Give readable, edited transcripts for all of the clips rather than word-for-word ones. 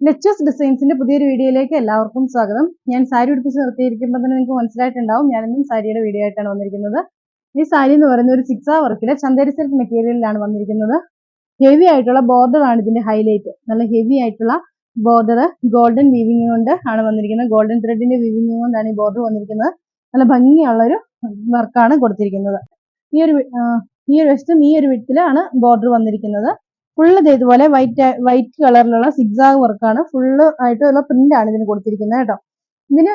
Leches ഡിസൈൻസിന്റെ പുതിയൊരു വീഡിയോയിലേക്ക് എല്ലാവർക്കും സ്വാഗതം. ഞാൻ സാരി ഉടുപ്പിച്ച് നിർത്തിയിരിക്കുമ്പോൾ തന്നെ നിങ്ങൾക്ക് മനസ്സിലായിട്ടുണ്ടാവും ഞാനെന്നും സാരിയുടെ വീഡിയോ ആയിട്ടാണ് വന്നിരിക്കുന്നത്. ഈ സാരി എന്ന് പറയുന്ന ഒരു സിക്സാ വർക്കിലെ ചന്ദേരി സിൽക്ക് മെറ്റീരിയലിലാണ് വന്നിരിക്കുന്നത്. ഹെവി ആയിട്ടുള്ള ബോർഡർ ആണ് ഇതിന്റെ ഹൈലൈറ്റ്. നല്ല ഹെവി ആയിട്ടുള്ള ബോർഡർ ഗോൾഡൻ വീവിംഗ് കൊണ്ട് ആണ് വന്നിരിക്കുന്നത്. ഗോൾഡൻ ത്രെഡിന്റെ വീവിംഗ് കൊണ്ടാണ് ഈ ബോർഡർ വന്നിരിക്കുന്നത്. നല്ല ഭംഗിയുള്ള ഒരു വർക്കാണ് കൊടുത്തിരിക്കുന്നത്. ഈ ഒരു വശത്തും ഈ ഒരു വിട്ടിലാണ് ബോർഡർ വന്നിരിക്കുന്നത്. ഫുള്ള് ഇതുപോലെ വൈറ്റ് കളറിലുള്ള സിഗ്സാഗ് വർക്കാണ്. ഫുള്ള് ആയിട്ടുള്ള പ്രിന്റ് ആണ് ഇതിന് കൊടുത്തിരിക്കുന്നത് കേട്ടോ. ഇതിന്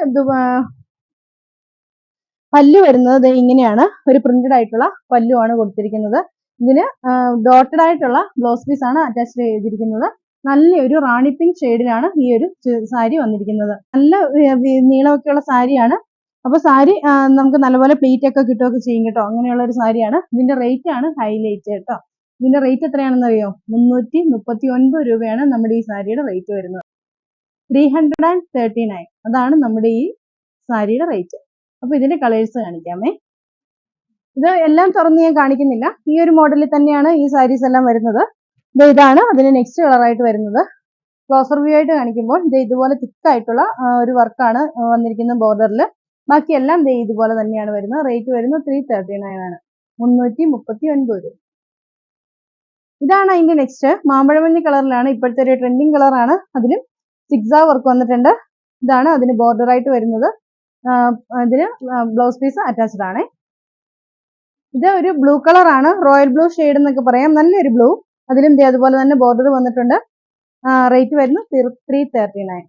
പല്ലു വരുന്നത് ഇങ്ങനെയാണ്. ഒരു പ്രിന്റഡ് ആയിട്ടുള്ള പല്ലുവാണ് കൊടുത്തിരിക്കുന്നത്. ഇതിന് ഡോട്ടഡ് ആയിട്ടുള്ള ബ്ലൗസ് പീസ് ആണ് അറ്റാച്ച് ചെയ്തിരിക്കുന്നത്. നല്ലൊരു റാണി പിങ്ക് ഷെയ്ഡിലാണ് ഈ ഒരു സാരി വന്നിരിക്കുന്നത്. നല്ല നീളമൊക്കെയുള്ള സാരിയാണ്. അപ്പൊ സാരി നമുക്ക് നല്ലപോലെ പ്ലീറ്റ് ഒക്കെ കിട്ടുകയൊക്കെ ചെയ്യും കേട്ടോ. അങ്ങനെയുള്ള ഒരു സാരിയാണ്. ഇതിന്റെ റേറ്റ് ആണ് ഹൈലൈറ്റ് കേട്ടോ. ഇതിന്റെ റേറ്റ് എത്രയാണെന്ന് അറിയോ? 339 രൂപയാണ് നമ്മുടെ ഈ സാരിയുടെ റേറ്റ് വരുന്നത്. 339 അതാണ് നമ്മുടെ ഈ സാരിയുടെ റേറ്റ്. അപ്പൊ ഇതിന്റെ കളേഴ്സ് കാണിക്കാമേ. ഇത് എല്ലാം തുറന്ന് ഞാൻ കാണിക്കുന്നില്ല. ഈ ഒരു മോഡലിൽ തന്നെയാണ് ഈ സാരീസ് എല്ലാം വരുന്നത്. ഇതാണ് അതിന് നെക്സ്റ്റ് കളറായിട്ട് വരുന്നത്. ക്ലോസർ വ്യൂ ആയിട്ട് കാണിക്കുമ്പോൾ ഇതുപോലെ തിക്കായിട്ടുള്ള ഒരു വർക്കാണ് വന്നിരിക്കുന്നത് ബോർഡറിൽ. ബാക്കി എല്ലാം ഇതുപോലെ തന്നെയാണ് വരുന്നത്. റേറ്റ് വരുന്നത് 339 ആണ്. 339 രൂപ. ഇതാണ് അതിന്റെ നെക്സ്റ്റ്. മാമ്പഴമഞ്ഞ കളറിലാണ്. ഇപ്പോഴത്തെ ഒരു ട്രെൻഡിങ് കളറാണ്. അതിലും സിക്സാ വർക്ക് വന്നിട്ടുണ്ട്. ഇതാണ് അതിന് ബോർഡർ ആയിട്ട് വരുന്നത്. ഇതിന് ബ്ലൗസ് പീസ് അറ്റാച്ച്ഡ് ആണ്. ഇത് ഒരു ബ്ലൂ കളറാണ്. റോയൽ ബ്ലൂ ഷെയ്ഡ് എന്നൊക്കെ പറയാം. നല്ലൊരു ബ്ലൂ. അതിലും അതുപോലെ തന്നെ ബോർഡർ വന്നിട്ടുണ്ട്. റേറ്റ് വരുന്നത് 339.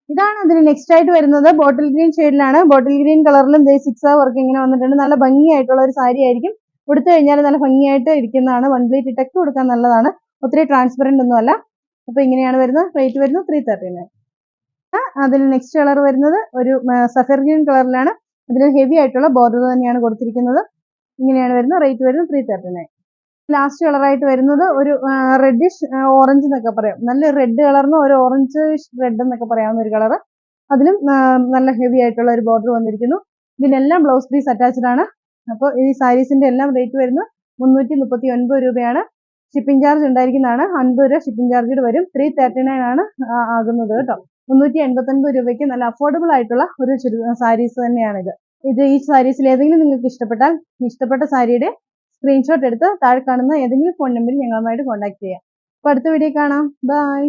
ഇതാണ് അതിന് നെക്സ്റ്റ് ആയിട്ട് വരുന്നത്. ബോട്ടിൽ ഗ്രീൻ ഷെയ്ഡിലാണ്. ബോട്ടിൽ ഗ്രീൻ കളറിലും സിക്സാ വർക്ക് ഇങ്ങനെ വന്നിട്ടുണ്ട്. നല്ല ഭംഗിയായിട്ടുള്ള ഒരു സാരി ആയിരിക്കും. കൊടുത്തു കഴിഞ്ഞാൽ നല്ല ഭംഗിയായിട്ട് ഇരിക്കുന്നതാണ്. വൺ പ്ലേറ്റ് ഇട്ടൊക്കെ കൊടുക്കാൻ നല്ലതാണ്. ഒത്തിരി ട്രാൻസ്പെറന്റ് ഒന്നും അല്ല. അപ്പൊ ഇങ്ങനെയാണ് വരുന്നത്. റേറ്റ് വരുന്നത് 339. അതിൽ നെക്സ്റ്റ് കളർ വരുന്നത് ഒരു സഫർ ഗ്രീൻ കളറിലാണ്. അതിൽ ഹെവി ആയിട്ടുള്ള ബോർഡർ തന്നെയാണ് കൊടുത്തിരിക്കുന്നത്. ഇങ്ങനെയാണ് വരുന്നത്. റേറ്റ് വരുന്നത് 339. ലാസ്റ്റ് കളറായിട്ട് വരുന്നത് ഒരു റെഡിഷ് ഓറഞ്ച് എന്നൊക്കെ പറയാം. നല്ല റെഡ് കളറിന് ഒരു ഓറഞ്ച് റെഡ് എന്നൊക്കെ പറയാവുന്ന ഒരു കളർ. അതിലും നല്ല ഹെവി ആയിട്ടുള്ള ഒരു ബോർഡർ വന്നിരിക്കുന്നു. ഇതിനെല്ലാം ബ്ലൗസ് പീസ് അറ്റാച്ച്ഡ് ആണ്. അപ്പോൾ ഈ സാരീസിന്റെ എല്ലാം റേറ്റ് വരുന്നത് 339 രൂപയാണ്. ഷിപ്പിംഗ് ചാർജ് ഉണ്ടായിരിക്കുന്നതാണ്. 50 രൂപ ഷിപ്പിംഗ് ചാർജ് വരും. 339 ആണ് ആകുന്നത് കേട്ടോ. 389 രൂപയ്ക്ക് നല്ല അഫോർഡബിൾ ആയിട്ടുള്ള ഒരു സാരീസ് തന്നെയാണ് ഇത്. ഈ സാരീസിൽ ഏതെങ്കിലും നിങ്ങൾക്ക് ഇഷ്ടപ്പെട്ട സാരിയുടെ സ്ക്രീൻഷോട്ട് എടുത്ത് താഴെ കാണുന്ന ഏതെങ്കിലും ഫോൺ നമ്പറിൽ ഞങ്ങളുമായിട്ട് കോൺടാക്ട് ചെയ്യാം. അപ്പോൾ അടുത്ത വീഡിയോ കാണാം. ബൈ.